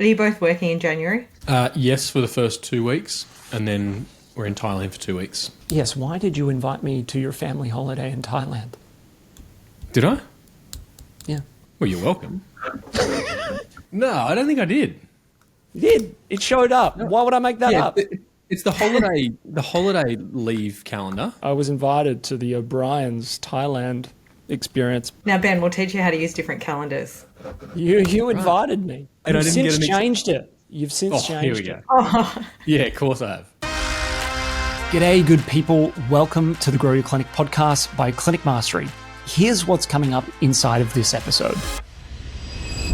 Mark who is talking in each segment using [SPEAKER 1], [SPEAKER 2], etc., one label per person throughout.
[SPEAKER 1] Are you both working in January?
[SPEAKER 2] Yes, for the first 2 weeks, and then we're in Thailand for 2 weeks.
[SPEAKER 3] Yes, why did you invite me to your family holiday in Thailand?
[SPEAKER 2] Did I?
[SPEAKER 3] Yeah.
[SPEAKER 2] Well, you're welcome. No, I don't think I did.
[SPEAKER 3] You did. It showed up. No. Why would I make that up?
[SPEAKER 2] It's the holiday leave calendar.
[SPEAKER 3] I was invited to the O'Brien's Thailand experience.
[SPEAKER 1] Now, Ben, we'll teach you how to use different calendars.
[SPEAKER 3] You invited me.
[SPEAKER 2] And
[SPEAKER 3] You've
[SPEAKER 2] I didn't
[SPEAKER 3] since changed it. You've since changed
[SPEAKER 2] here we go.
[SPEAKER 3] it.
[SPEAKER 1] Oh.
[SPEAKER 2] Yeah, of course I have.
[SPEAKER 3] G'day, good people. Welcome to the Grow Your Clinic podcast by Clinic Mastery. Here's what's coming up inside of this episode.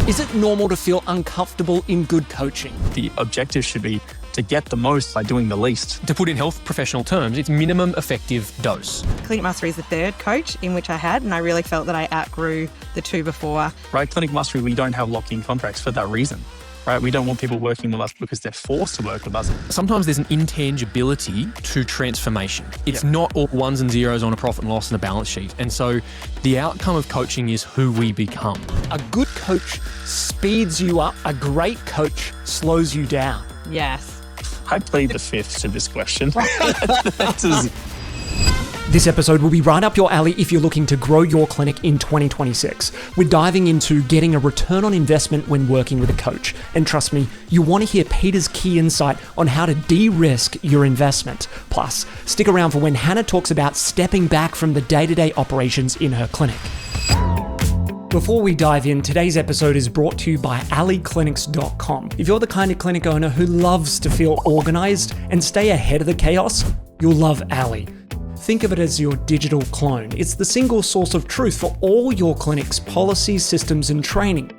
[SPEAKER 3] Is it normal to feel uncomfortable in good coaching?
[SPEAKER 4] The objective should be to get the most by doing the least.
[SPEAKER 2] To put in health professional terms, it's minimum effective dose.
[SPEAKER 5] Clinic Mastery is the third coach in which I had, and I really felt that I outgrew the two before.
[SPEAKER 4] Right, Clinic Mastery, we don't have lock-in contracts for that reason. Right, we don't want people working with us because they're forced to work with us.
[SPEAKER 2] Sometimes there's an intangibility to transformation. It's not all ones and zeros on a profit and loss and a balance sheet. And so the outcome of coaching is who we become.
[SPEAKER 3] A good coach speeds you up. A great coach slows you down.
[SPEAKER 5] Yes.
[SPEAKER 4] I plead the fifth to this question.
[SPEAKER 3] This episode will be right up your alley if you're looking to grow your clinic in 2026. We're diving into getting a return on investment when working with a coach. And trust me, you want to hear Peter's key insight on how to de-risk your investment. Plus, stick around for when Hannah talks about stepping back from the day-to-day operations in her clinic. Before we dive in, today's episode is brought to you by AliClinics.com. If you're the kind of clinic owner who loves to feel organized and stay ahead of the chaos, you'll love Ali. Think of it as your digital clone. It's the single source of truth for all your clinic's policies, systems, and training.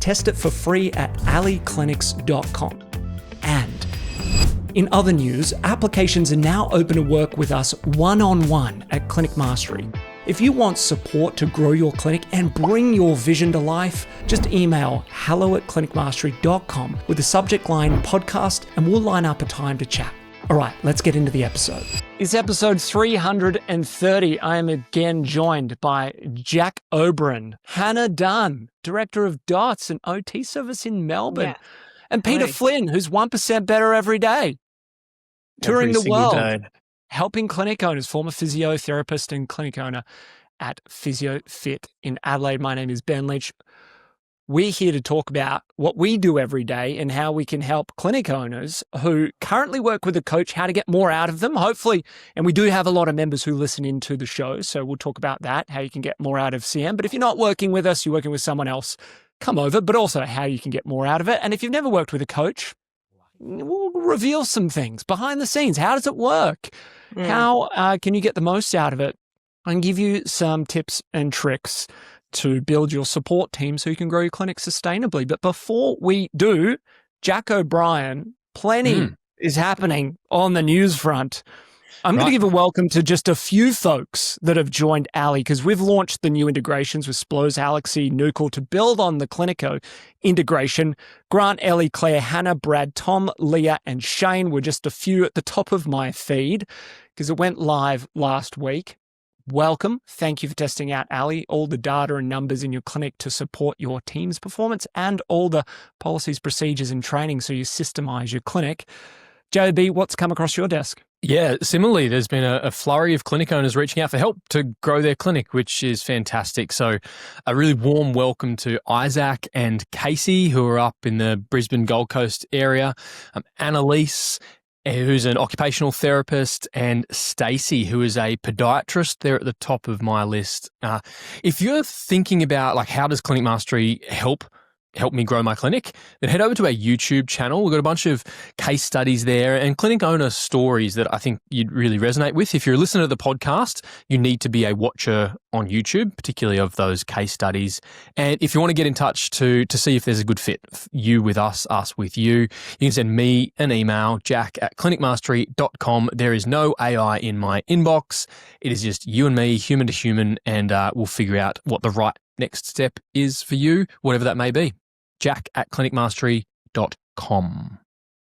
[SPEAKER 3] Test it for free at aliclinics.com. And in other news, applications are now open to work with us one-on-one at Clinic Mastery. If you want support to grow your clinic and bring your vision to life, just email hello@clinicmastery.com with the subject line podcast, and we'll line up a time to chat. All right, let's get into the episode. It's episode 330. I am again joined by Jack Oberon, Hannah Dunn, Director of DOTS and OT Service in Melbourne, and Peter Flynn, who's 1% better every day, touring the world, helping clinic owners, former physiotherapist and clinic owner at PhysioFit in Adelaide. My name is Ben Lynch. We're here to talk about what we do every day and how we can help clinic owners who currently work with a coach, how to get more out of them, hopefully. And we do have a lot of members who listen into the show, so we'll talk about that, how you can get more out of CM. But if you're not working with us, you're working with someone else, come over, but also how you can get more out of it. And if you've never worked with a coach, we'll reveal some things behind the scenes. How does it work? How can you get the most out of it? And give you some tips and tricks to build your support team so you can grow your clinic sustainably. But before we do, Jack O'Brien, plenty is happening on the news front. I'm going to give a welcome to just a few folks that have joined Ali, because we've launched the new integrations with Splows, Alexi, Nucal to build on the Clinico integration. Grant, Ellie, Claire, Hannah, Brad, Tom, Leah, and Shane were just a few at the top of my feed because it went live last week. Welcome. Thank you for testing out Ali, all the data and numbers in your clinic to support your team's performance and all the policies, procedures, and training so you systemize your clinic. JB, what's come across your desk?
[SPEAKER 2] Yeah, similarly, there's been a flurry of clinic owners reaching out for help to grow their clinic, which is fantastic. So a really warm welcome to Isaac and Casey, who are up in the Brisbane Gold Coast area, Annalise, who's an occupational therapist, and Stacey, who is a podiatrist. They're at the top of my list. If you're thinking about like how does Clinic Mastery help me grow my clinic, then head over to our YouTube channel. We've got a bunch of case studies there and clinic owner stories that I think you'd really resonate with. If you're a listener to the podcast, you need to be a watcher on YouTube, particularly of those case studies. And if you want to get in touch to see if there's a good fit, you with us with you, you can send me an email, jack@clinicmastery.com. There is no AI in my inbox. It is just you and me, human to human, and we'll figure out what the right next step is for you, whatever that may be. jack@clinicmastery.com.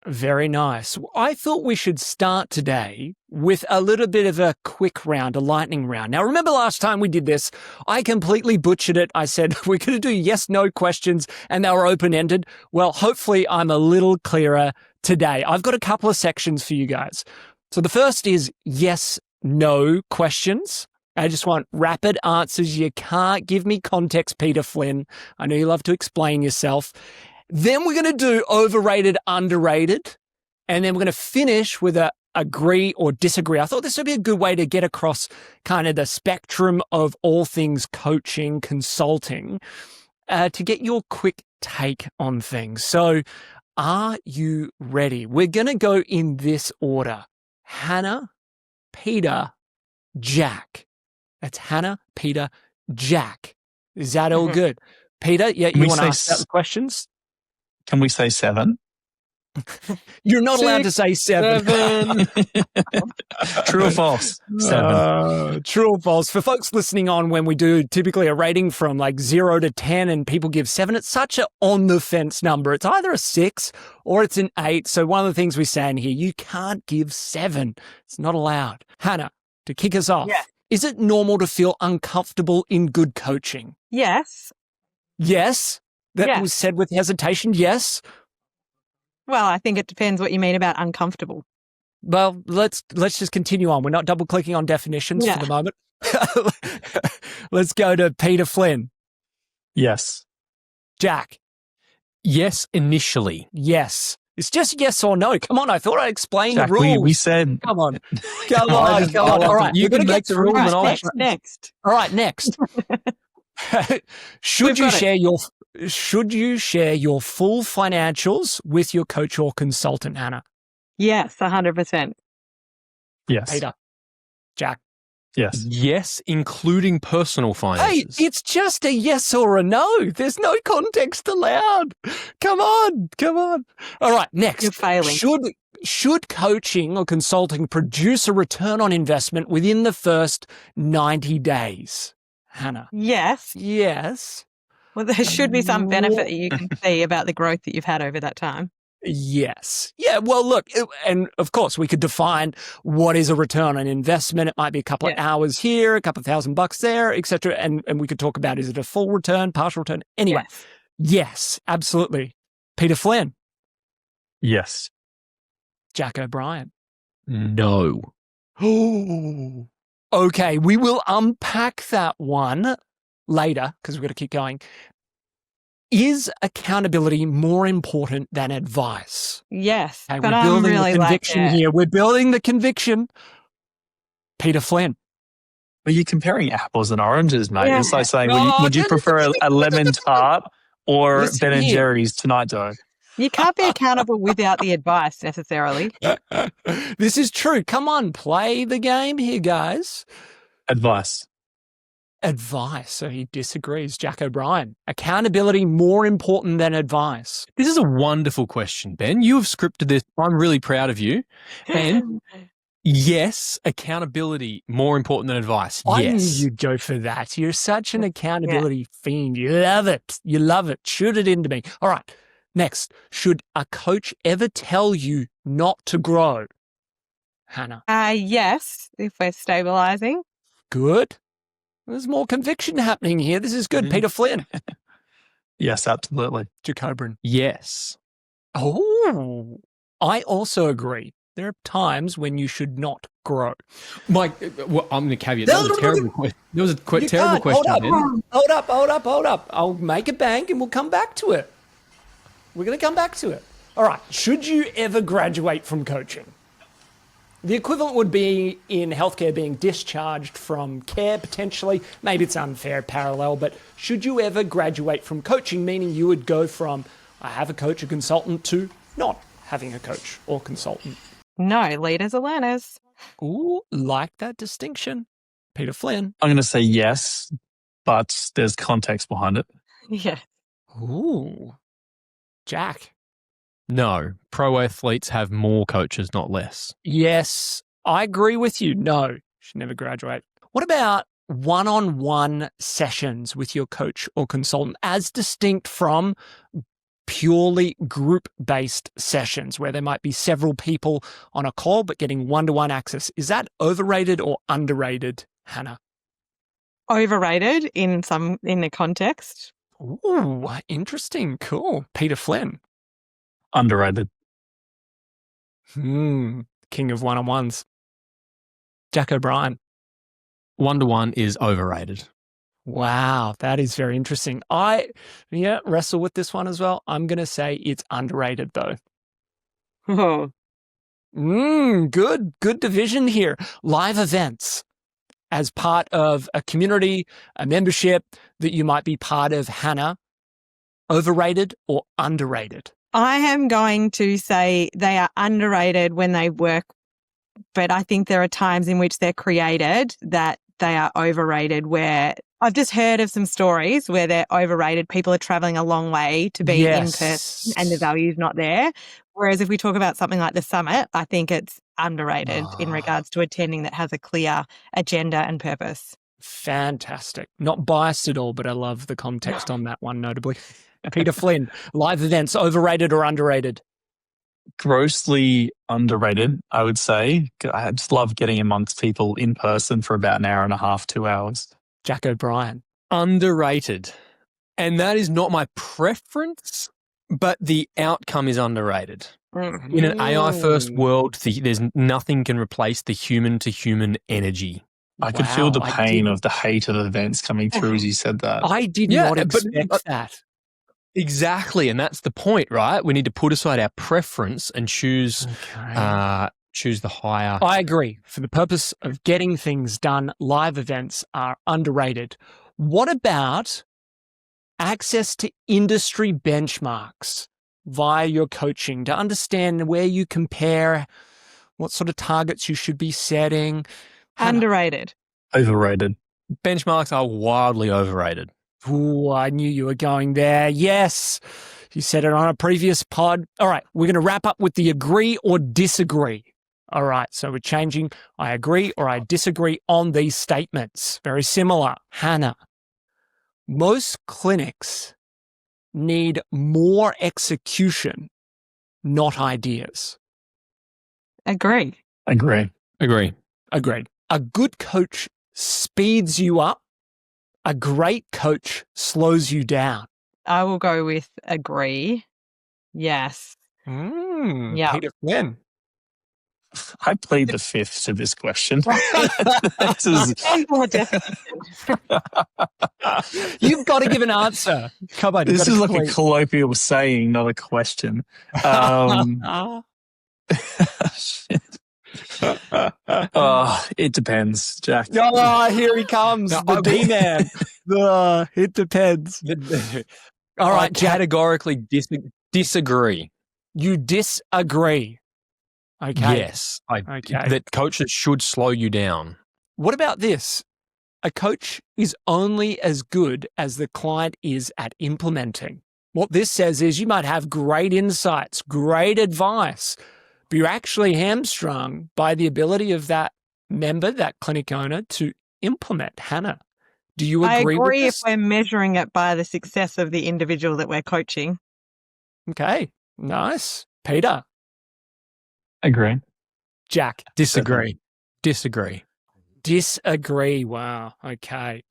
[SPEAKER 3] Very nice. I thought we should start today with a little bit of a quick round, a lightning round. Now, remember last time we did this, I completely butchered it. I said we're going to do yes-no questions and they were open-ended. Well, hopefully I'm a little clearer today. I've got a couple of sections for you guys. So the first is yes-no questions. I just want rapid answers. You can't give me context, Peter Flynn. I know you love to explain yourself. Then we're going to do overrated, underrated, and then we're going to finish with a agree or disagree. I thought this would be a good way to get across kind of the spectrum of all things coaching, consulting, to get your quick take on things. So are you ready? We're going to go in this order. Hannah, Peter, Jack. That's Hannah, Peter, Jack. Is that all good? Peter, yeah, you want to ask out the questions?
[SPEAKER 4] Can we say 7?
[SPEAKER 3] You're not allowed to say 7.
[SPEAKER 4] True or false? 7.
[SPEAKER 3] True or false. For folks listening on, when we do typically a rating from like 0 to 10 and people give 7, it's such an on-the-fence number. It's either a 6 or it's an 8. So one of the things we say in here, you can't give 7. It's not allowed. Hannah, to kick us off, is it normal to feel uncomfortable in good coaching?
[SPEAKER 5] Yes.
[SPEAKER 3] Yes. That was said with hesitation. Yes.
[SPEAKER 5] Well, I think it depends what you mean about uncomfortable.
[SPEAKER 3] Well, let's just continue on. We're not double clicking on definitions for the moment. Let's go to Peter Flynn.
[SPEAKER 4] Yes.
[SPEAKER 3] Jack.
[SPEAKER 2] Yes, initially.
[SPEAKER 3] Yes. It's just yes or no. Come on, I thought I explained
[SPEAKER 4] Jack,
[SPEAKER 3] the rules.
[SPEAKER 4] we said...
[SPEAKER 3] Come on. Come on. All right,
[SPEAKER 2] you can make the rules and I'll...
[SPEAKER 5] Next.
[SPEAKER 3] All right, next. Should you share your full financials with your coach or consultant, Hannah?
[SPEAKER 5] Yes, 100%.
[SPEAKER 4] Yes.
[SPEAKER 3] Peter. Jack.
[SPEAKER 4] Yes.
[SPEAKER 2] Yes, including personal finances.
[SPEAKER 3] Hey, it's just a yes or a no. There's no context allowed. Come on. All right, next.
[SPEAKER 5] You're failing.
[SPEAKER 3] Should coaching or consulting produce a return on investment within the first 90 days? Hannah.
[SPEAKER 5] Yes.
[SPEAKER 3] Yes.
[SPEAKER 5] Well, there should be some benefit that you can see about the growth that you've had over that time.
[SPEAKER 3] Yes. Yeah, well, look, and of course, we could define what is a return on investment. It might be a couple of hours here, a couple of $1,000 there, etc. And we could talk about, is it a full return, partial return? Anyway, yes, absolutely. Peter Flynn.
[SPEAKER 4] Yes.
[SPEAKER 3] Jack O'Brien.
[SPEAKER 2] No.
[SPEAKER 3] Oh. Okay, we will unpack that one later because we've got to keep going. Is accountability more important than advice?
[SPEAKER 5] Yes,
[SPEAKER 3] Okay,
[SPEAKER 5] but
[SPEAKER 3] we're
[SPEAKER 5] I'm
[SPEAKER 3] building
[SPEAKER 5] really
[SPEAKER 3] the conviction here. We're building the conviction. Peter Flynn.
[SPEAKER 4] Well, you're comparing apples and oranges, mate.
[SPEAKER 5] Yeah.
[SPEAKER 4] It's like saying,
[SPEAKER 3] No,
[SPEAKER 4] would you prefer a lemon tart or
[SPEAKER 3] Listen
[SPEAKER 4] Ben and
[SPEAKER 3] here.
[SPEAKER 4] Jerry's tonight, dough?
[SPEAKER 5] You can't be accountable without the advice necessarily.
[SPEAKER 3] This is true. Come on, play the game here, guys.
[SPEAKER 4] Advice.
[SPEAKER 3] Advice. So he disagrees. Jack O'Brien. Accountability more important than advice.
[SPEAKER 2] This is a wonderful question, Ben. You have scripted this. I'm really proud of you. And yes, accountability more important than advice.
[SPEAKER 3] I knew
[SPEAKER 2] Yes.
[SPEAKER 3] you'd go for that. You're such an accountability fiend. You love it. You love it. Shoot it into me. All right. Next. Should a coach ever tell you not to grow? Hannah.
[SPEAKER 5] Yes, if we're stabilizing.
[SPEAKER 3] Good. There's more conviction happening here. This is good. Peter Flynn.
[SPEAKER 4] Yes, absolutely.
[SPEAKER 3] Jacobrin.
[SPEAKER 2] Yes.
[SPEAKER 3] Oh, I also agree. There are times when you should not grow.
[SPEAKER 2] Mike, well, I'm going to caveat. That was a terrible question. That was a terrible question, Ben.
[SPEAKER 3] Hold up. I'll make a bank and we'll come back to it. We're going to come back to it. All right. Should you ever graduate from coaching? The equivalent would be in healthcare being discharged from care, potentially. Maybe it's unfair parallel, but should you ever graduate from coaching, meaning you would go from I have a coach or consultant to not having a coach or consultant?
[SPEAKER 5] No, leaders are learners.
[SPEAKER 3] Ooh, like that distinction. Peter Flynn.
[SPEAKER 4] I'm going to say yes, but there's context behind it.
[SPEAKER 5] Yeah.
[SPEAKER 3] Ooh. Jack.
[SPEAKER 2] No. Pro athletes have more coaches, not less.
[SPEAKER 3] Yes, I agree with you. No, should never graduate. What about one-on-one sessions with your coach or consultant as distinct from purely group-based sessions where there might be several people on a call but getting one-to-one access. Is that overrated or underrated, Hannah?
[SPEAKER 5] Overrated in the context.
[SPEAKER 3] Ooh, interesting. Cool. Peter Flynn.
[SPEAKER 4] Underrated.
[SPEAKER 3] King of one-on-ones. Jack O'Brien.
[SPEAKER 2] One-to-one is overrated.
[SPEAKER 3] Wow, that is very interesting. Wrestle with this one as well. I'm going to say it's underrated though.
[SPEAKER 5] Oh.
[SPEAKER 3] Good division here. Live events as part of a community, a membership that you might be part of, Hannah. Overrated or underrated?
[SPEAKER 5] I am going to say they are underrated when they work, but I think there are times in which they're created that they are overrated, where I've just heard of some stories where they're overrated. People are traveling a long way to be in person and the value's not there. Whereas if we talk about something like the summit, I think it's underrated in regards to attending that has a clear agenda and purpose.
[SPEAKER 3] Fantastic. Not biased at all, but I love the context on that one, notably. Peter Flynn, live events, overrated or underrated?
[SPEAKER 4] Grossly underrated, I would say. I just love getting amongst people in person for about an hour and a half, 2 hours.
[SPEAKER 3] Jack O'Brien.
[SPEAKER 2] Underrated. And that is not my preference, but the outcome is underrated. In an AI first world, there's nothing can replace the human to human energy.
[SPEAKER 4] I could feel the pain of the hate of events coming through as you said that.
[SPEAKER 3] I did not expect that.
[SPEAKER 2] Exactly. And that's the point, right? We need to put aside our preference and choose the higher.
[SPEAKER 3] I agree. For the purpose of getting things done, live events are underrated. What about access to industry benchmarks via your coaching to understand where you compare, what sort of targets you should be setting?
[SPEAKER 5] Underrated.
[SPEAKER 4] Overrated.
[SPEAKER 2] Benchmarks are wildly overrated.
[SPEAKER 3] Ooh, I knew you were going there. Yes. You said it on a previous pod. All right. We're going to wrap up with the agree or disagree. All right. So we're changing I agree or I disagree on these statements. Very similar. Hannah, most clinics need more execution, not ideas.
[SPEAKER 5] Agree.
[SPEAKER 4] Agree.
[SPEAKER 2] Agree.
[SPEAKER 3] Agreed. A good coach speeds you up. A great coach slows you down.
[SPEAKER 5] I will go with agree. Yes. Yeah.
[SPEAKER 3] Peter Flynn.
[SPEAKER 4] I plead the fifth to this question.
[SPEAKER 3] You've got to give an answer. Come on.
[SPEAKER 4] This is like a colloquial saying, not a question. It depends, Jack.
[SPEAKER 3] Oh, here he comes. The D-man. It depends. All right,
[SPEAKER 2] categorically disagree.
[SPEAKER 3] You disagree. Okay.
[SPEAKER 2] Yes. That coaches should slow you down.
[SPEAKER 3] What about this? A coach is only as good as the client is at implementing. What this says is you might have great insights, great advice, but you're actually hamstrung by the ability of that member, that clinic owner, to implement. Hannah, do you agree with this?
[SPEAKER 5] If we're measuring it by the success of the individual that we're coaching.
[SPEAKER 3] Okay, nice. Peter?
[SPEAKER 4] Agree.
[SPEAKER 3] Jack?
[SPEAKER 2] Disagree. Disagree.
[SPEAKER 3] Disagree. Wow. Okay.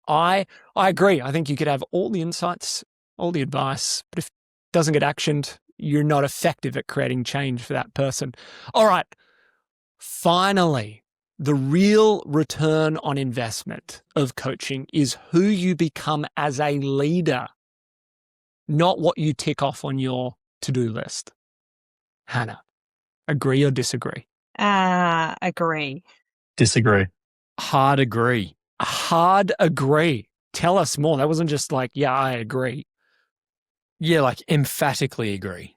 [SPEAKER 3] I agree. I think you could have all the insights, all the advice, but if it doesn't get actioned, you're not effective at creating change for that person. All right. Finally, the real return on investment of coaching is who you become as a leader, not what you tick off on your to-do list. Hannah, agree or disagree?
[SPEAKER 5] Agree.
[SPEAKER 4] Disagree.
[SPEAKER 2] Hard agree.
[SPEAKER 3] Hard agree. Tell us more. That wasn't just like, yeah, I agree.
[SPEAKER 2] Yeah, like emphatically agree.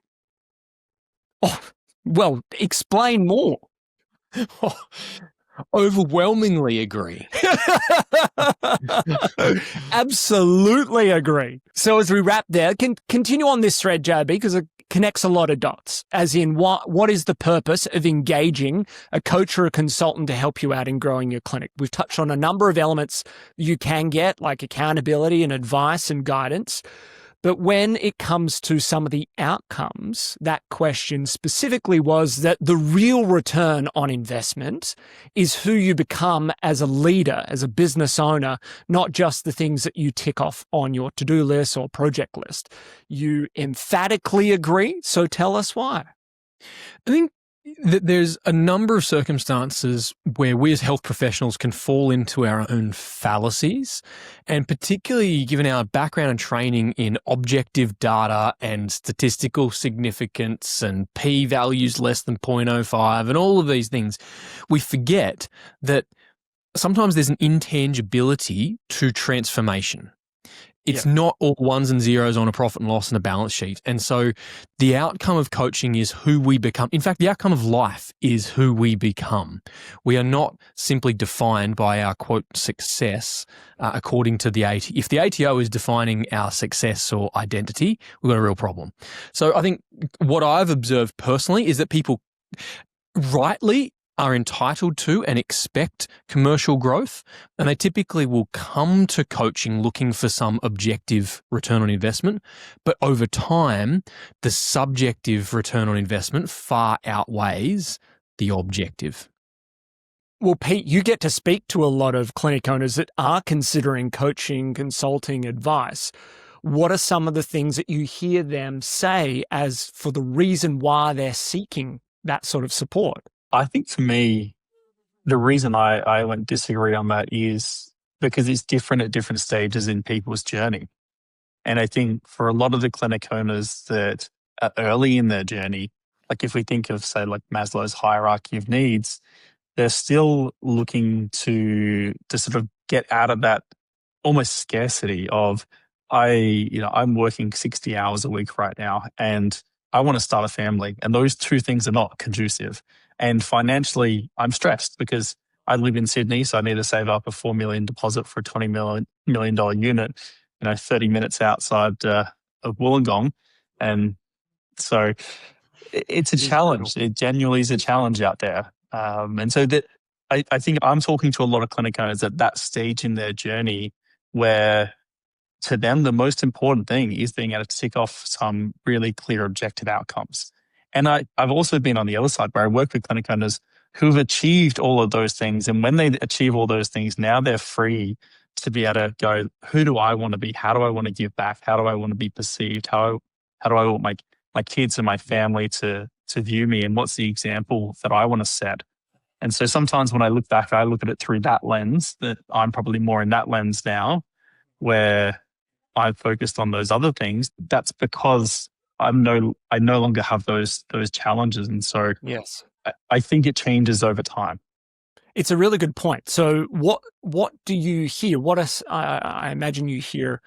[SPEAKER 3] Oh, well, explain more.
[SPEAKER 2] Overwhelmingly agree.
[SPEAKER 3] Absolutely agree. So as we wrap there, continue on this thread, JB, because it connects a lot of dots, as in what is the purpose of engaging a coach or a consultant to help you out in growing your clinic. We've touched on a number of elements you can get, like accountability and advice and guidance. But when it comes to some of the outcomes, that question specifically was that the real return on investment is who you become as a leader, as a business owner, not just the things that you tick off on your to-do list or project list. You emphatically agree, so tell us why.
[SPEAKER 2] I think that there's a number of circumstances where we as health professionals can fall into our own fallacies, and particularly given our background and training in objective data and statistical significance and p-values less than 0.05 and all of these things, we forget that sometimes there's an intangibility to transformation. It's not all ones and zeros on a profit and loss and a balance sheet. And so the outcome of coaching is who we become. In fact, the outcome of life is who we become. We are not simply defined by our, quote, success according to the ATO. If the ATO is defining our success or identity, we've got a real problem. So I think what I've observed personally is that people rightly are entitled to and expect commercial growth, and they typically will come to coaching looking for some objective return on investment. But over time, the subjective return on investment far outweighs the objective.
[SPEAKER 3] Well, Pete, you get to speak to a lot of clinic owners that are considering coaching, consulting, advice. What are some of the things that you hear them say as for the reason why they're seeking that sort of support?
[SPEAKER 4] I think for me, the reason I won't disagree on that is because it's different at different stages in people's journey. And I think for a lot of the clinic owners that are early in their journey, like if we think of, say, like Maslow's hierarchy of needs, they're still looking to sort of get out of that almost scarcity of, I'm working 60 hours a week right now and I want to start a family. And those two things are not conducive. And financially, I'm stressed because I live in Sydney, so I need to save up a $4 million deposit for a $20 million unit, 30 minutes outside of Wollongong. And so it's a challenge. It genuinely is a challenge out there. And so that I think I'm talking to a lot of clinic owners at that stage in their journey where to them, the most important thing is being able to tick off some really clear objective outcomes. And I've also been on the other side where I work with clinic owners who've achieved all of those things. And when they achieve all those things, now they're free to be able to go, who do I want to be? How do I want to give back? How do I want to be perceived? How do I want my kids and my family to view me? And what's the example that I want to set? And so sometimes when I look back, I look at it through that lens, that I'm probably more in that lens now where I've focused on those other things. That's because I no longer have those challenges. And so
[SPEAKER 3] yes,
[SPEAKER 4] I think it changes over time.
[SPEAKER 3] It's a really good point. So what do you hear? I imagine you hear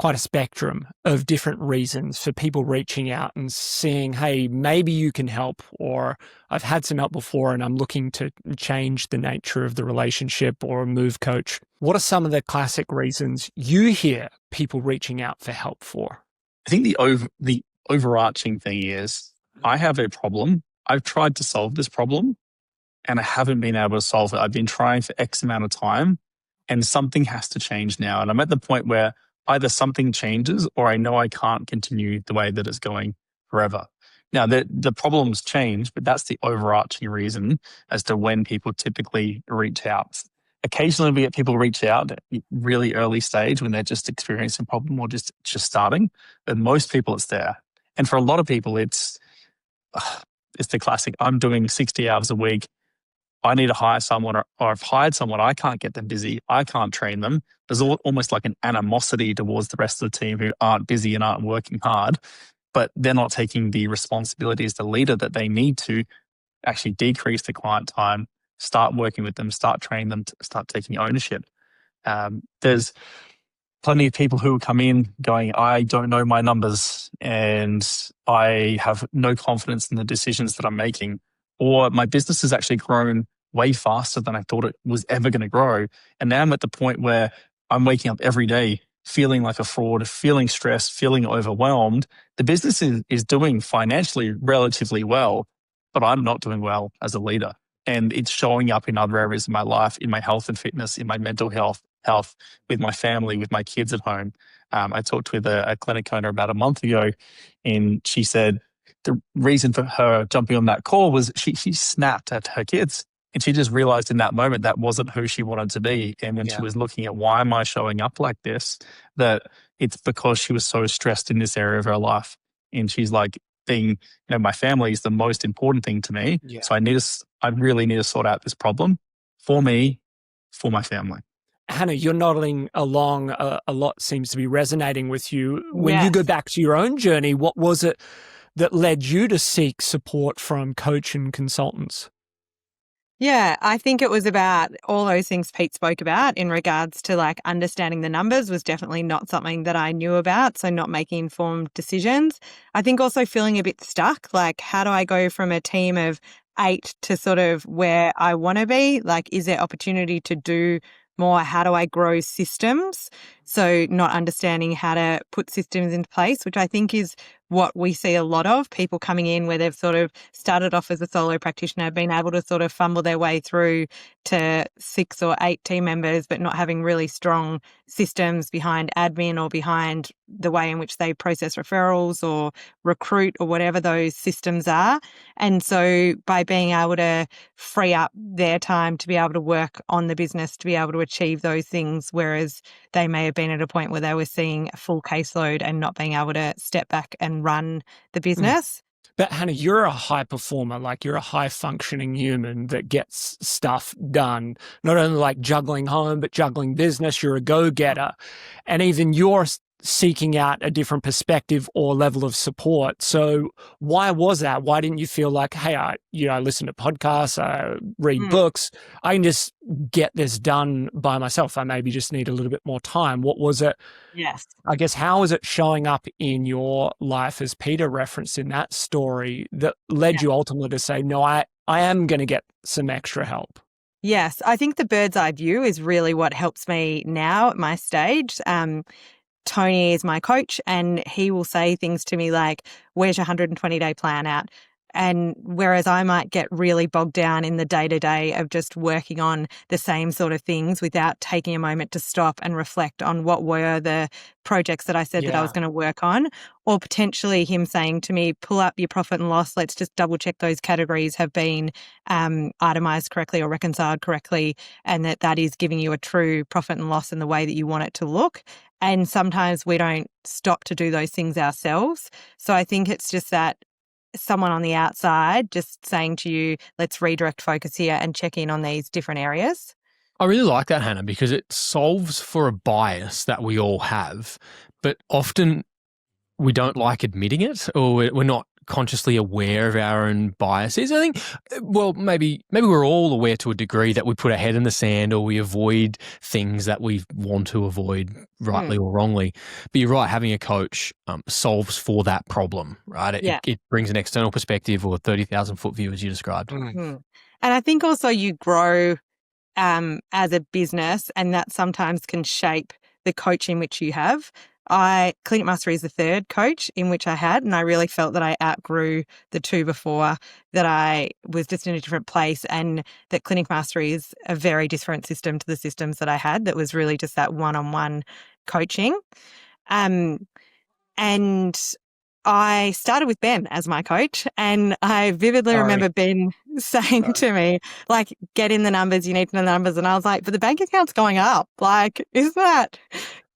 [SPEAKER 3] quite a spectrum of different reasons for people reaching out and saying, hey, maybe you can help, or I've had some help before and I'm looking to change the nature of the relationship or move coach. What are some of the classic reasons you hear people reaching out for help for?
[SPEAKER 4] I think the overarching thing is I have a problem. I've tried to solve this problem and I haven't been able to solve it. I've been trying for X amount of time and something has to change now. And I'm at the point where either something changes or I know I can't continue the way that it's going forever. Now, the problems change, but that's the overarching reason as to when people typically reach out. Occasionally we get people reach out at really early stage when they're just experiencing a problem or just starting. But most people it's there. And for a lot of people, it's the classic, I'm doing 60 hours a week. I need to hire someone or I've hired someone. I can't get them busy. I can't train them. There's almost like an animosity towards the rest of the team who aren't busy and aren't working hard, but they're not taking the responsibility as the leader that they need to actually decrease the client time, start working with them, start training them, start taking ownership. There's plenty of people who come in going, I don't know my numbers and I have no confidence in the decisions that I'm making, or my business has actually grown way faster than I thought it was ever going to grow. And now I'm at the point where I'm waking up every day feeling like a fraud, feeling stressed, feeling overwhelmed. The business is doing financially relatively well, but I'm not doing well as a leader. And it's showing up in other areas of my life, in my health and fitness, in my mental health, with my family, with my kids at home. I talked with a clinic owner about a month ago, and she said the reason for her jumping on that call was she snapped at her kids. And she just realized in that moment that wasn't who she wanted to be. And when she was looking at why am I showing up like this, that it's because she was so stressed in this area of her life. And she's like, my family is the most important thing to me.
[SPEAKER 3] Yeah.
[SPEAKER 4] So I really need to sort out this problem for me, for my family.
[SPEAKER 3] Hannah, you're nodding along. A lot seems to be resonating with you. When you
[SPEAKER 5] Yes.
[SPEAKER 3] go back to your own journey, what was it that led you to seek support from coach and consultants?
[SPEAKER 5] Yeah, I think it was about all those things Pete spoke about in regards to like understanding the numbers was definitely not something that I knew about. So not making informed decisions. I think also feeling a bit stuck, like how do I go from a team of 8 to sort of where I want to be? Like, is there opportunity to do more? How do I grow systems? So not understanding how to put systems into place, which I think is what we see a lot of people coming in where they've sort of started off as a solo practitioner, been able to sort of fumble their way through to 6 or 8 team members, but not having really strong systems behind admin or behind the way in which they process referrals or recruit or whatever those systems are. And so by being able to free up their time to be able to work on the business, to be able to achieve those things, whereas they may have been at a point where they were seeing a full caseload and not being able to step back and run the business.
[SPEAKER 3] But Hannah, you're a high performer, like you're a high functioning human that gets stuff done, not only like juggling home, but juggling business. You're a go-getter. And even you're seeking out a different perspective or level of support. So why was that? Why didn't you feel like, hey, I listen to podcasts, I read books, I can just get this done by myself. I maybe just need a little bit more time. What was it?
[SPEAKER 5] Yes.
[SPEAKER 3] I guess, how is it showing up in your life, as Peter referenced in that story, that led you ultimately to say, no, I am going to get some extra help?
[SPEAKER 5] Yes, I think the bird's eye view is really what helps me now at my stage. Tony is my coach and he will say things to me like, where's your 120-day plan at? And whereas I might get really bogged down in the day-to-day of just working on the same sort of things without taking a moment to stop and reflect on what were the projects that I said that I was going to work on, or potentially him saying to me, pull up your profit and loss, let's just double check those categories have been itemized correctly or reconciled correctly, and that is giving you a true profit and loss in the way that you want it to look. And sometimes we don't stop to do those things ourselves. So I think it's just that someone on the outside just saying to you, let's redirect focus here and check in on these different areas.
[SPEAKER 2] I really like that, Hannah, because it solves for a bias that we all have, but often we don't like admitting it, or we're not consciously aware of our own biases. I think, well, maybe we're all aware to a degree that we put our head in the sand or we avoid things that we want to avoid, rightly or wrongly. But you're right, having a coach solves for that problem, right? It brings an external perspective or a 30,000-foot view, as you described.
[SPEAKER 5] And I think also you grow as a business, and that sometimes can shape the coaching which you have. Clinic Mastery is the third coach in which I had, and I really felt that I outgrew the 2 before, that I was just in a different place, and that Clinic Mastery is a very different system to the systems that I had that was really just that one-on-one coaching. And I started with Ben as my coach, and I vividly remember Ben saying to me, like, get in the numbers, you need to know the numbers. And I was like, but the bank account's going up. Like, isn't that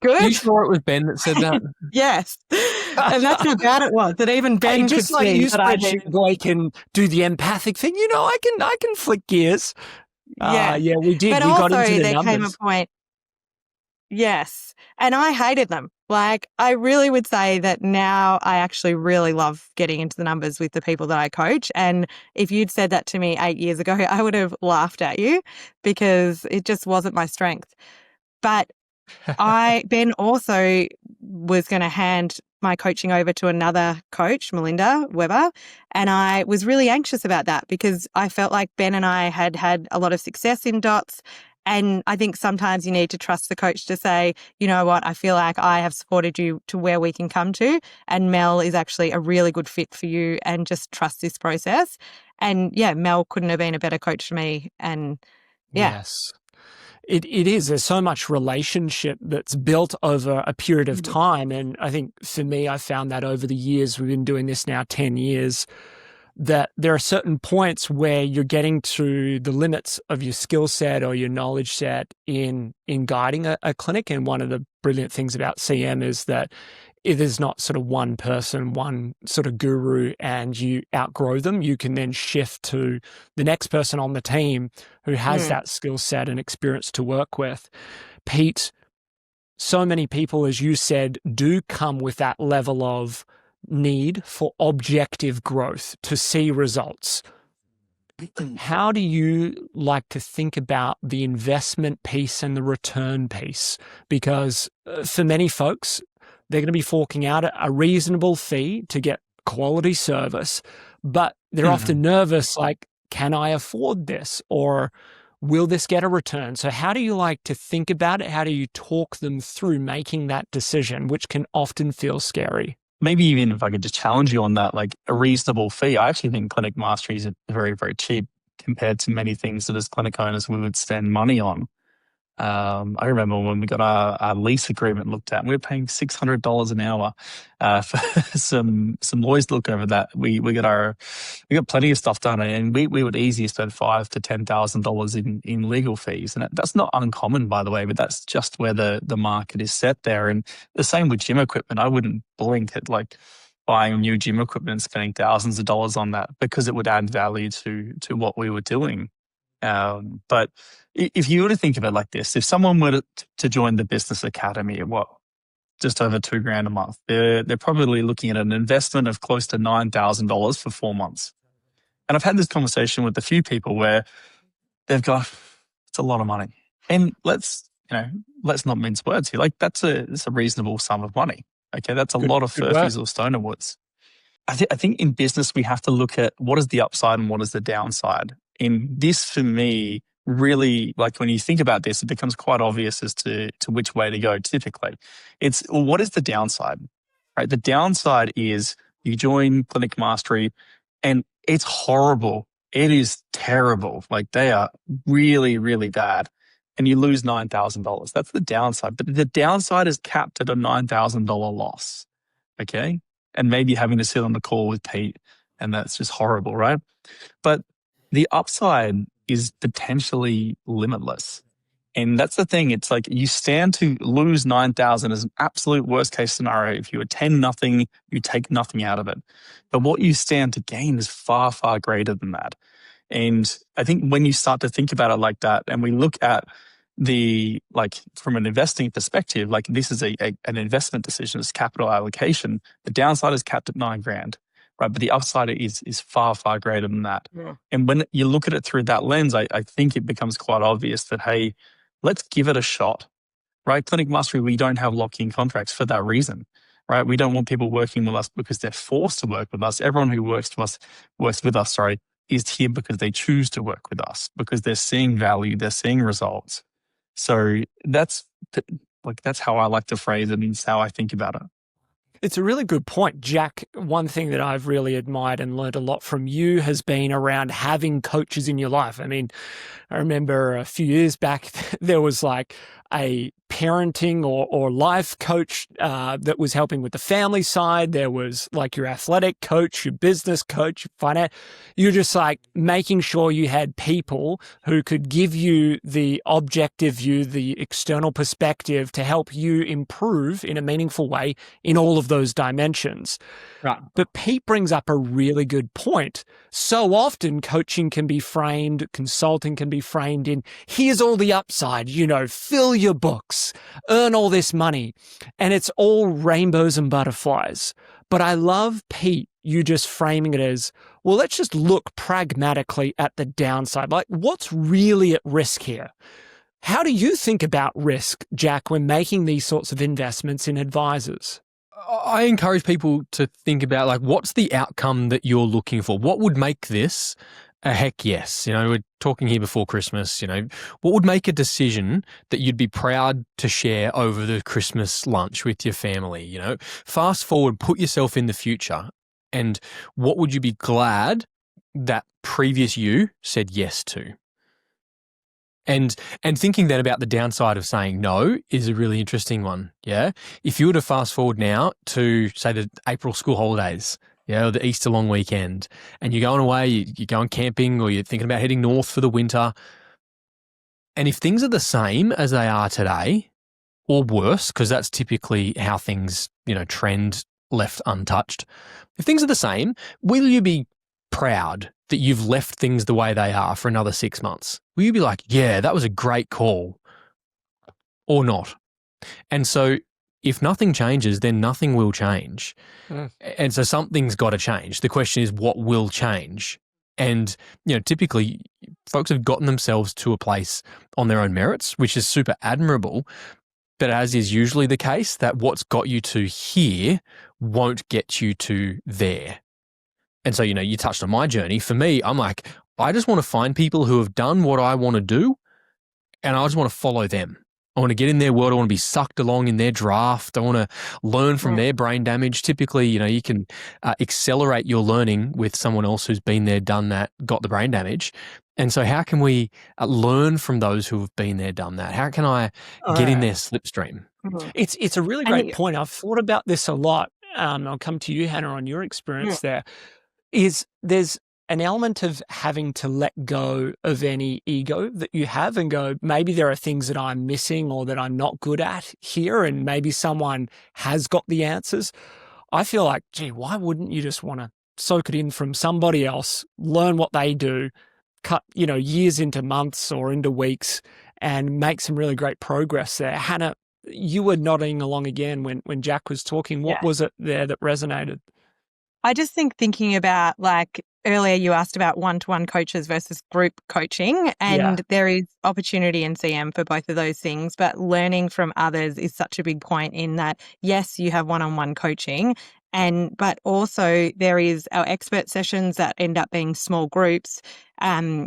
[SPEAKER 5] good?
[SPEAKER 2] Are you sure it was Ben that said that?
[SPEAKER 5] Yes. And that's how bad it was, that even Ben
[SPEAKER 3] just
[SPEAKER 5] could
[SPEAKER 3] like
[SPEAKER 5] see
[SPEAKER 3] you
[SPEAKER 5] that I
[SPEAKER 3] spreadsheet boy can do the empathic thing. I can flick gears.
[SPEAKER 5] Yeah.
[SPEAKER 3] We did.
[SPEAKER 5] But
[SPEAKER 3] we
[SPEAKER 5] also
[SPEAKER 3] got into the
[SPEAKER 5] there
[SPEAKER 3] numbers.
[SPEAKER 5] came a point. Yes. And I hated them. Like, I really would say that now I actually really love getting into the numbers with the people that I coach. And if you'd said that to me 8 years ago, I would have laughed at you because it just wasn't my strength. But Ben also was going to hand my coaching over to another coach, Melinda Weber, and I was really anxious about that because I felt like Ben and I had had a lot of success in DOTS. And I think sometimes you need to trust the coach to say, you know what, I feel like I have supported you to where we can come to, and Mel is actually a really good fit for you, and just trust this process. And Mel couldn't have been a better coach for me. And
[SPEAKER 3] Yes. It is. There's so much relationship that's built over a period of time. And I think for me, I found that over the years, we've been doing this now 10 years, that there are certain points where you're getting to the limits of your skill set or your knowledge set in guiding a clinic. And one of the brilliant things about CM is that it is not sort of one person, one sort of guru, and you outgrow them. You can then shift to the next person on the team who has that skill set and experience to work with. Pete, so many people, as you said, do come with that level of need for objective growth to see results. How do you like to think about the investment piece and the return piece? Because for many folks, they're going to be forking out a reasonable fee to get quality service, but they're often nervous, like, can I afford this? Or will this get a return? So how do you like to think about it? How do you talk them through making that decision, which can often feel scary?
[SPEAKER 4] Maybe even if I could just challenge you on that, like a reasonable fee. I actually think clinic mastery is very, very cheap compared to many things that as clinic owners we would spend money on. I remember when we got our lease agreement looked at, and we were paying $600 an hour for some lawyers to look over that. We got plenty of stuff done, and we would easily spend $5,000 to $10,000 in legal fees, and that's not uncommon, by the way. But that's just where the market is set there. And the same with gym equipment. I wouldn't blink at like buying new gym equipment and spending thousands of dollars on that because it would add value to what we were doing. But if you were to think of it like this, if someone were to join the business academy at just over $2,000 a month, they're probably looking at an investment of close to $9,000 for 4 months. And I've had this conversation with a few people where they've got, it's a lot of money. And let's not mince words here. Like that's a reasonable sum of money. Okay. That's a lot of Furfies or Stoner Woods. I think in business, we have to look at what is the upside and what is the downside. And this, for me, really, like when you think about this, it becomes quite obvious as to which way to go typically. It's, well, what is the downside? Right? The downside is you join Clinic Mastery and it's horrible. It is terrible. Like they are really, really bad. And you lose $9,000. That's the downside. But the downside is capped at a $9,000 loss. Okay? And maybe having to sit on the call with Pete, and that's just horrible, right? But the upside is potentially limitless. And that's the thing. It's like you stand to lose 9,000 as an absolute worst case scenario. If you attend nothing, you take nothing out of it. But what you stand to gain is far, far greater than that. And I think when you start to think about it like that, and we look at from an investing perspective, like this is an investment decision, it's capital allocation. The downside is capped at $9,000, right? But the upside is far, far greater than that. Yeah. And when you look at it through that lens, I think it becomes quite obvious that, hey, let's give it a shot, right? Clinic Mastery, we don't have lock-in contracts for that reason, right? We don't want people working with us because they're forced to work with us. Everyone who works with us, is here because they choose to work with us, because they're seeing value, they're seeing results. So that's how I like to phrase it, and it's how I think about it.
[SPEAKER 3] It's a really good point, Jack. One thing that I've really admired and learned a lot from you has been around having coaches in your life. I mean, I remember a few years back, there was like a parenting or life coach that was helping with the family side. There was like your athletic coach, your business coach, your finance. You're just like making sure you had people who could give you the objective view, the external perspective to help you improve in a meaningful way in all of those dimensions. Right. But Pete brings up a really good point. So often coaching can be framed, consulting can be framed in, here's all the upside, fill your books, earn all this money. And it's all rainbows and butterflies. But I love, Pete, you just framing it as, well, let's just look pragmatically at the downside. Like, what's really at risk here? How do you think about risk, Jack, when making these sorts of investments in advisors?
[SPEAKER 2] I encourage people to think about, like, what's the outcome that you're looking for? What would make this a heck yes? We're talking here before Christmas, what would make a decision that you'd be proud to share over the Christmas lunch with your family? Fast forward, put yourself in the future, and what would you be glad that previous you said yes to? And thinking then about the downside of saying no is a really interesting one. Yeah. If you were to fast forward now to, say, the April school holidays, or the Easter long weekend, and you're going away, you're going camping, or you're thinking about heading north for the winter. And if things are the same as they are today, or worse, because that's typically how things, trend left untouched. If things are the same, will you be proud that you've left things the way they are for another 6 months? Will you be like, yeah, that was a great call, or not? And so if nothing changes, then nothing will change. And so something's got to change. The question is, what will change? And, typically folks have gotten themselves to a place on their own merits, which is super admirable. But as is usually the case, that what's got you to here won't get you to there. And so, you touched on my journey. For me, I'm like, I just want to find people who have done what I want to do, and I just want to follow them. I want to get in their world. I want to be sucked along in their draft. I want to learn from their brain damage. Typically, you can accelerate your learning with someone else who's been there, done that, got the brain damage. And so how can we learn from those who have been there, done that? How can I get in their slipstream?
[SPEAKER 3] It's a really great point. I've thought about this a lot. I'll come to you, Hannah, on your experience there. There's an element of having to let go of any ego that you have and go, maybe there are things that I'm missing or that I'm not good at here, and maybe someone has got the answers. I feel like, gee, why wouldn't you just want to soak it in from somebody else, learn what they do, cut, years into months or into weeks, and make some really great progress there. Hannah, you were nodding along again when Jack was talking. What was it there that resonated?
[SPEAKER 5] I just think thinking about, like, earlier you asked about one-to-one coaches versus group coaching, and there is opportunity in CM for both of those things, but learning from others is such a big point in that, yes, you have one-on-one coaching, but also there is our expert sessions that end up being small groups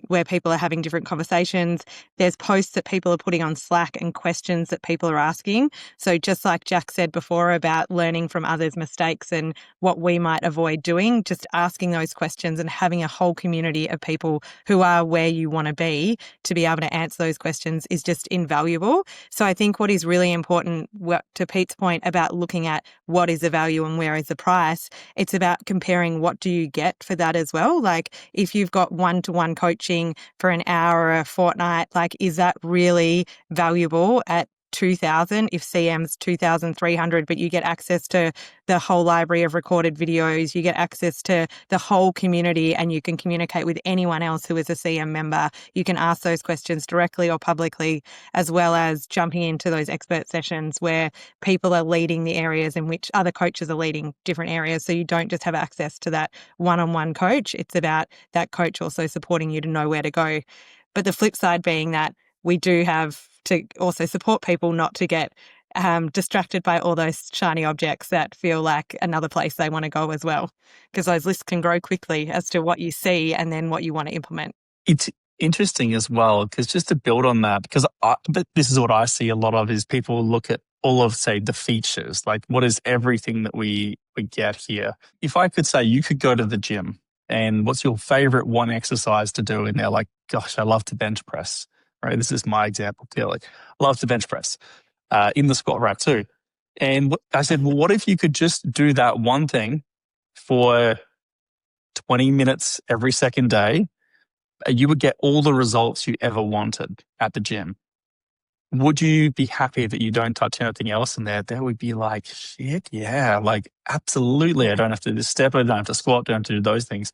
[SPEAKER 5] where people are having different conversations. There's posts that people are putting on Slack and questions that people are asking. So just like Jack said before about learning from others' mistakes and what we might avoid doing, just asking those questions and having a whole community of people who are where you want to be able to answer those questions is just invaluable. So I think what is really important, to Pete's point about looking at what is the value and where is the price, it's about comparing what do you get for that as well. Like, if you've got one-to-one coaching for an hour or a fortnight, like, is that really valuable at 2,000 if CM's 2,300, but you get access to the whole library of recorded videos, you get access to the whole community, and you can communicate with anyone else who is a CM member. You can ask those questions directly or publicly, as well as jumping into those expert sessions where people are leading the areas in which other coaches are leading different areas. So you don't just have access to that one-on-one coach. It's about that coach also supporting you to know where to go. But the flip side being that we do have to also support people not to get distracted by all those shiny objects that feel like another place they want to go as well, because those lists can grow quickly as to what you see and then what you want to implement.
[SPEAKER 4] It's interesting as well, because just to build on that, but this is what I see a lot of, is people look at all of, say, the features, like what is everything that we get here. If I could say you could go to the gym and what's your favorite one exercise to do, and they're like, gosh, I love to bench press. Right, this is my example. Like, I love to bench press in the squat rack too. And I said, well, what if you could just do that one thing for 20 minutes every second day? You would get all the results you ever wanted at the gym. Would you be happy that you don't touch anything else in there? They would be like, shit, yeah, like, absolutely. I don't have to do this step. I don't have to squat. I don't have to do those things.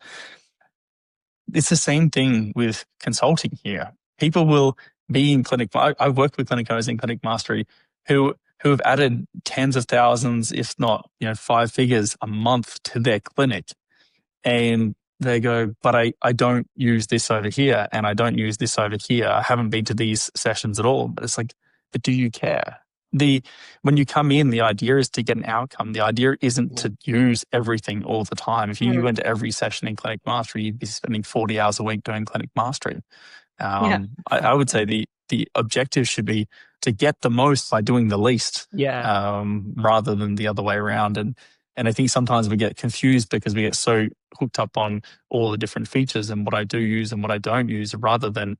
[SPEAKER 4] It's the same thing with consulting here. People will be in clinic. I've worked with clinic owners in Clinic Mastery who have added tens of thousands, if not 5 figures a month to their clinic, and they go, but I don't use this over here, and I don't use this over here. I haven't been to these sessions at all. But it's like, but do you care? When you come in, the idea is to get an outcome. The idea isn't to use everything all the time. If you went to every session in Clinic Mastery, you'd be spending 40 hours a week doing Clinic Mastery. I would say the objective should be to get the most by doing the least, rather than the other way around. And I think sometimes we get confused because we get so hooked up on all the different features and what I do use and what I don't use, rather than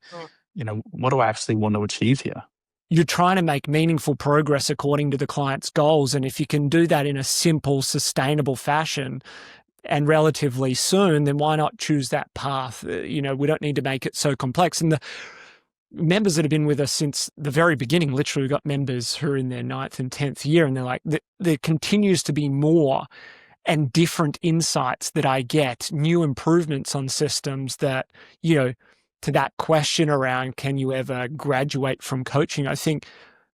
[SPEAKER 4] what do I actually want to achieve here?
[SPEAKER 3] You're trying to make meaningful progress according to the client's goals. And if you can do that in a simple, sustainable fashion and relatively soon, then why not choose that path? We don't need to make it so complex. And the members that have been with us since the very beginning, literally we've got members who are in their 9th and 10th year, and they're like, there continues to be more and different insights that I get, new improvements on systems that, to that question around, can you ever graduate from coaching? I think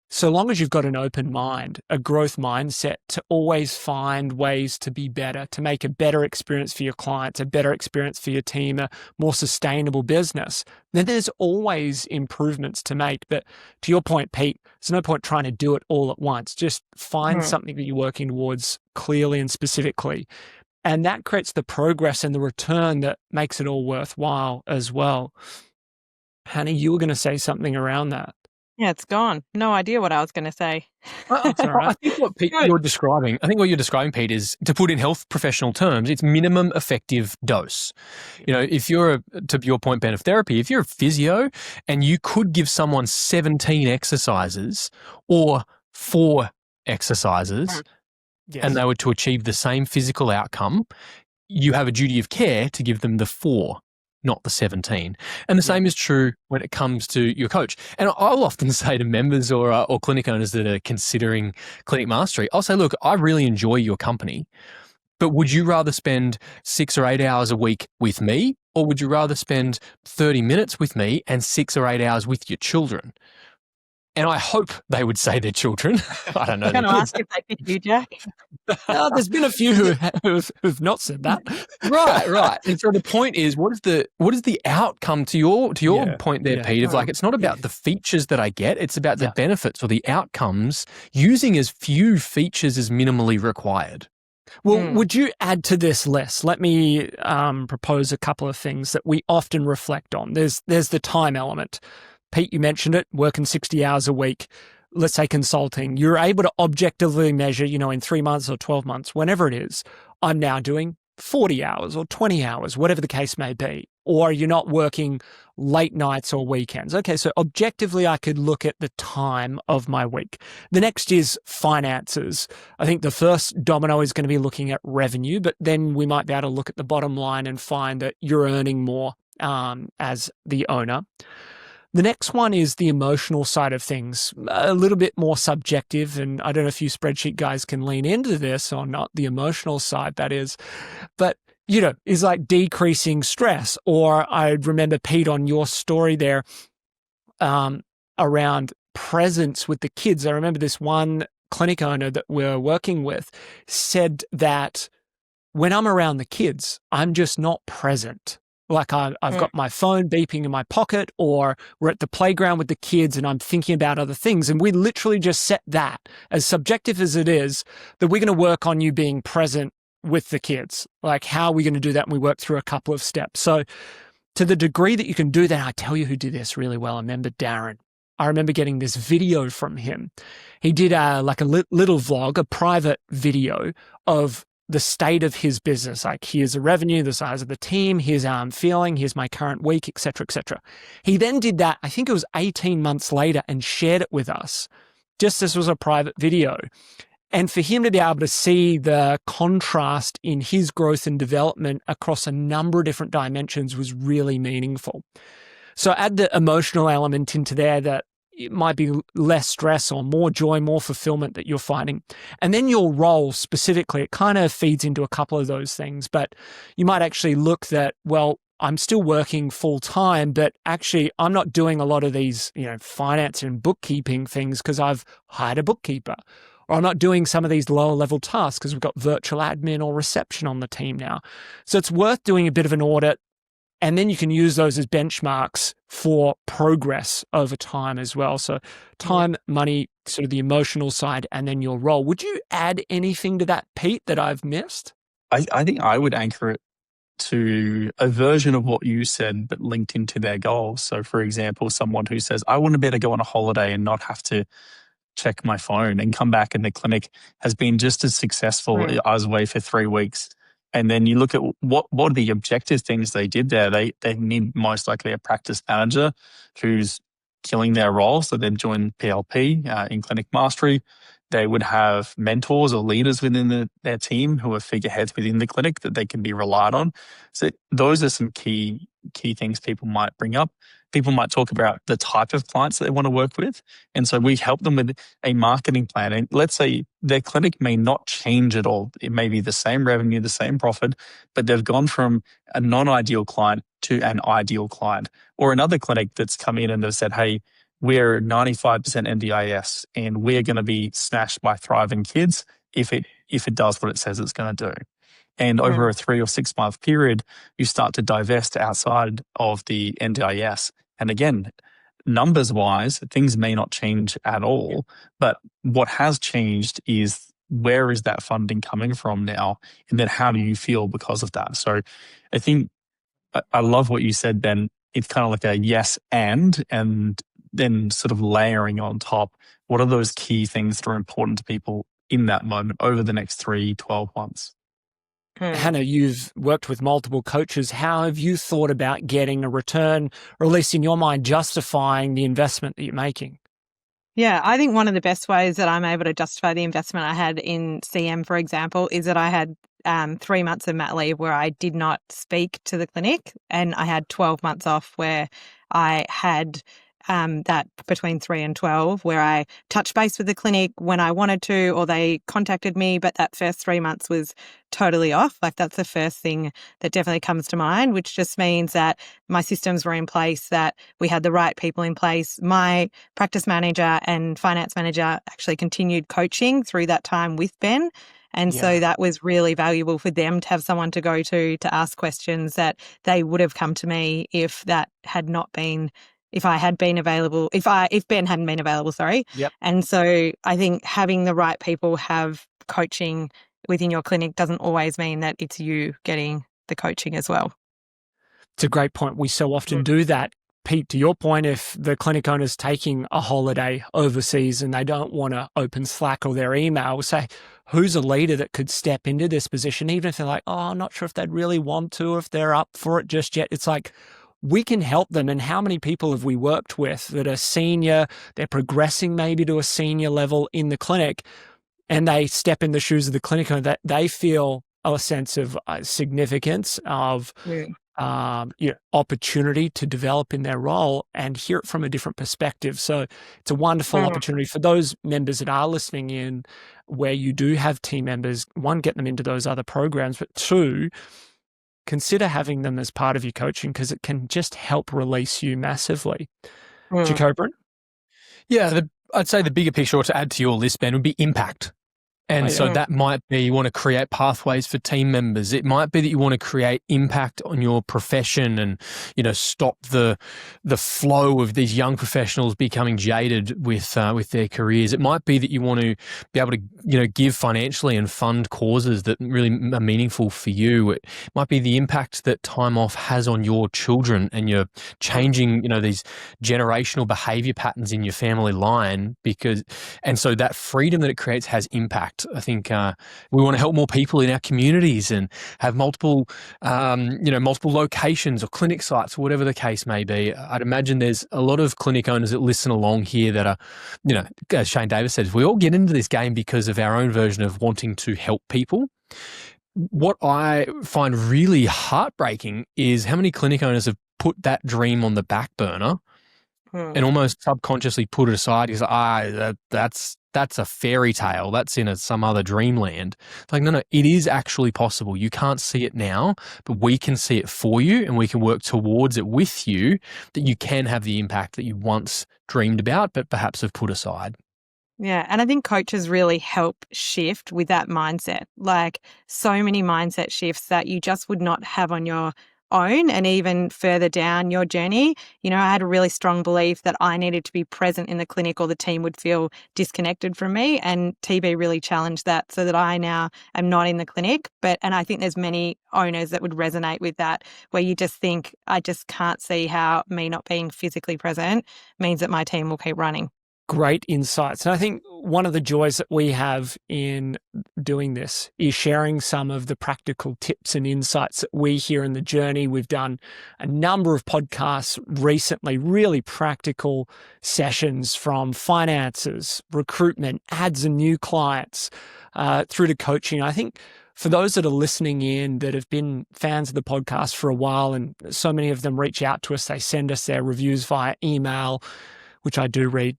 [SPEAKER 3] so long as you've got an open mind, a growth mindset to always find ways to be better, to make a better experience for your clients, a better experience for your team, a more sustainable business, then there's always improvements to make. But to your point, Pete, there's no point trying to do it all at once. Just find something that you're working towards clearly and specifically. And that creates the progress and the return that makes it all worthwhile as well. Hannah, you were going to say something around that.
[SPEAKER 5] Yeah, it's gone. No idea what I was going to say.
[SPEAKER 3] That's all right.
[SPEAKER 2] I think what you're describing, Pete, is, to put in health professional terms, it's minimum effective dose. If you're, to your point, Ben, of therapy, if you're a physio and you could give someone 17 exercises or 4 exercises,
[SPEAKER 3] Yes.
[SPEAKER 2] and they were to achieve the same physical outcome, you have a duty of care to give them the 4, not the 17. And the same is true when it comes to your coach. And I'll often say to members or clinic owners that are considering clinic mastery, I'll say, look, I really enjoy your company, but would you rather spend 6 or 8 hours a week with me, or would you rather spend 30 minutes with me and 6 or 8 hours with your children? And I hope they would say their children. I don't know.
[SPEAKER 5] I'm going to ask if they pick you, Jack.
[SPEAKER 3] There's been a few who've not said that.
[SPEAKER 2] Right. And so the point is, what is the outcome to your point there, Pete? Of like, it's not about the features that I get; it's about the benefits or the outcomes using as few features as minimally required.
[SPEAKER 3] Well, would you add to this list? Let me propose a couple of things that we often reflect on. There's the time element. Pete, you mentioned it, working 60 hours a week, let's say consulting. You're able to objectively measure, in 3 months or 12 months, whenever it is, I'm now doing 40 hours or 20 hours, whatever the case may be. Or you're not working late nights or weekends. Okay, so objectively, I could look at the time of my week. The next is finances. I think the first domino is going to be looking at revenue, but then we might be able to look at the bottom line and find that you're earning more as the owner. The next one is the emotional side of things, a little bit more subjective, and I don't know if you spreadsheet guys can lean into this or not, the emotional side, that is. But, is like decreasing stress. Or I remember, Pete, on your story there around presence with the kids. I remember this one clinic owner that we're working with said that when I'm around the kids, I'm just not present. Like I've got my phone beeping in my pocket, or we're at the playground with the kids and I'm thinking about other things. And we literally just set that, as subjective as it is, that we're going to work on you being present with the kids. Like, how are we going to do that? And we work through a couple of steps. So to the degree that you can do that, I tell you who did this really well. I remember Darren. I remember getting this video from him. He did little vlog, a private video of the state of his business. Like, here's the revenue, the size of the team, here's how I'm feeling, here's my current week, et cetera, et cetera. He then did that, I think it was 18 months later, and shared it with us. Just this was a private video. And for him to be able to see the contrast in his growth and development across a number of different dimensions was really meaningful. So add the emotional element into there, that it might be less stress or more joy, more fulfillment that you're finding. And then your role specifically, it kind of feeds into a couple of those things, but you might actually look that, well, I'm still working full time, but actually I'm not doing a lot of these, finance and bookkeeping things because I've hired a bookkeeper. Or I'm not doing some of these lower level tasks because we've got virtual admin or reception on the team now. So it's worth doing a bit of an audit. And then you can use those as benchmarks for progress over time as well. So time, money, sort of the emotional side, and then your role. Would you add anything to that, Pete, that I've missed?
[SPEAKER 4] I think I would anchor it to a version of what you said, but linked into their goals. So, for example, someone who says, I want to be able to go on a holiday and not have to check my phone and come back, and the clinic has been just as successful. I was away for 3 weeks. And then you look at what are the objective things they did there. They need most likely a practice manager who's killing their role. So they've joined PLP in clinic mastery. They would have mentors or leaders within their team who are figureheads within the clinic that they can be relied on. So those are some key things people might bring up. People might talk about the type of clients that they want to work with. And so we help them with a marketing plan. And let's say their clinic may not change at all. It may be the same revenue, the same profit, but they've gone from a non-ideal client to an ideal client. Or another clinic that's come in and they've said, hey, we're 95% NDIS and we're going to be smashed by thriving kids if it does what it says it's going to do. And over a 3 or 6 month period, you start to divest outside of the NDIS. And again, numbers wise, things may not change at all, but what has changed is where is that funding coming from now? And then how do you feel because of that? So I think I love what you said, Ben. It's kind of like a yes and then sort of layering on top. What are those key things that are important to people in that moment over the next 12 months?
[SPEAKER 3] Hannah, you've worked with multiple coaches. How have you thought about getting a return, or at least in your mind, justifying the investment that you're making?
[SPEAKER 5] Yeah, I think one of the best ways that I'm able to justify the investment I had in CM, for example, is that I had 3 months of mat leave where I did not speak to the clinic, and I had 12 months off where I had that between 3 and 12 where I touched base with the clinic when I wanted to, or they contacted me, but that first 3 months was totally off. Like, that's the first thing that definitely comes to mind, which just means that my systems were in place, that we had the right people in place. My practice manager and finance manager actually continued coaching through that time with Ben. And so that was really valuable for them to have someone to go to ask questions that they would have come to me if that had not been, if I had been available, if Ben hadn't been available, sorry.
[SPEAKER 3] Yep.
[SPEAKER 5] And so I think having the right people have coaching within your clinic doesn't always mean that it's you getting the coaching as well.
[SPEAKER 3] It's a great point. We so often do that. Pete, to your point, if the clinic owner's taking a holiday overseas and they don't want to open Slack or their email, we'll say, who's a leader that could step into this position, even if they're like, oh, I'm not sure if they'd really want to, or if they're up for it just yet. It's like, we can help them. And how many people have we worked with that are senior, they're progressing maybe to a senior level in the clinic, and they step in the shoes of the clinic owner, that they feel a sense of significance, of opportunity to develop in their role and hear it from a different perspective. So it's a wonderful opportunity for those members that are listening in, where you do have team members. One, get them into those other programs, but two, consider having them as part of your coaching, because it can just help release you massively. Jacobin?
[SPEAKER 2] Yeah, I'd say the bigger picture, or to add to your list, Ben, would be impact. And so that might be you want to create pathways for team members. It might be that you want to create impact on your profession and, stop the flow of these young professionals becoming jaded with their careers. It might be that you want to be able to, give financially and fund causes that really are meaningful for you. It might be the impact that time off has on your children, and you're changing, these generational behavior patterns in your family line, and so that freedom that it creates has impact. I think we want to help more people in our communities and have multiple locations or clinic sites, or whatever the case may be. I'd imagine there's a lot of clinic owners that listen along here that are, as Shane Davis says, we all get into this game because of our own version of wanting to help people. What I find really heartbreaking is how many clinic owners have put that dream on the back burner and almost subconsciously put it aside. Because that's a fairy tale. That's in some other dreamland. It's like, no, it is actually possible. You can't see it now, but we can see it for you, and we can work towards it with you, that you can have the impact that you once dreamed about, but perhaps have put aside.
[SPEAKER 5] Yeah. And I think coaches really help shift with that mindset. Like, so many mindset shifts that you just would not have on your own, and even further down your journey. I had a really strong belief that I needed to be present in the clinic or the team would feel disconnected from me, and TB really challenged that, so that I now am not in the clinic. And I think there's many owners that would resonate with that, where you just think, I just can't see how me not being physically present means that my team will keep running.
[SPEAKER 3] great insights. And I think one of the joys that we have in doing this is sharing some of the practical tips and insights that we hear in the journey. We've done a number of podcasts recently, really practical sessions from finances, recruitment, ads and new clients, through to coaching. I think for those that are listening in that have been fans of the podcast for a while, and so many of them reach out to us, they send us their reviews via email, which I do read,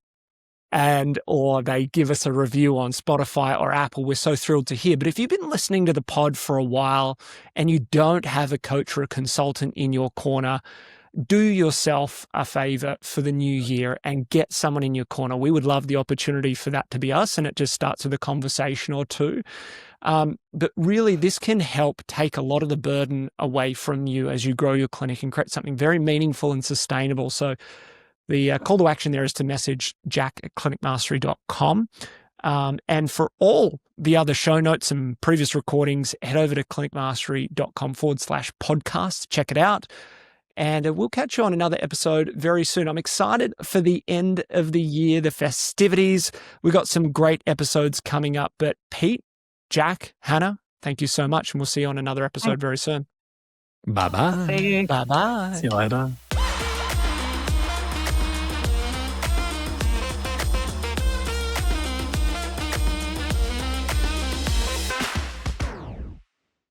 [SPEAKER 3] or they give us a review on Spotify or Apple. We're so thrilled to hear. But if you've been listening to the pod for a while and you don't have a coach or a consultant in your corner, do yourself a favor for the new year and get someone in your corner. We would love the opportunity for that to be us, and it just starts with a conversation or two. But really, this can help take a lot of the burden away from you as you grow your clinic and create something very meaningful and sustainable. So the call to action there is to message jack@clinicmastery.com. And for all the other show notes and previous recordings, head over to clinicmastery.com/podcast. Check it out. And we'll catch you on another episode very soon. I'm excited for the end of the year, the festivities. We've got some great episodes coming up. But Pete, Jack, Hannah, thank you so much. And we'll see you on another episode very soon.
[SPEAKER 2] Bye-bye.
[SPEAKER 5] See you.
[SPEAKER 3] Bye-bye.
[SPEAKER 4] See you later.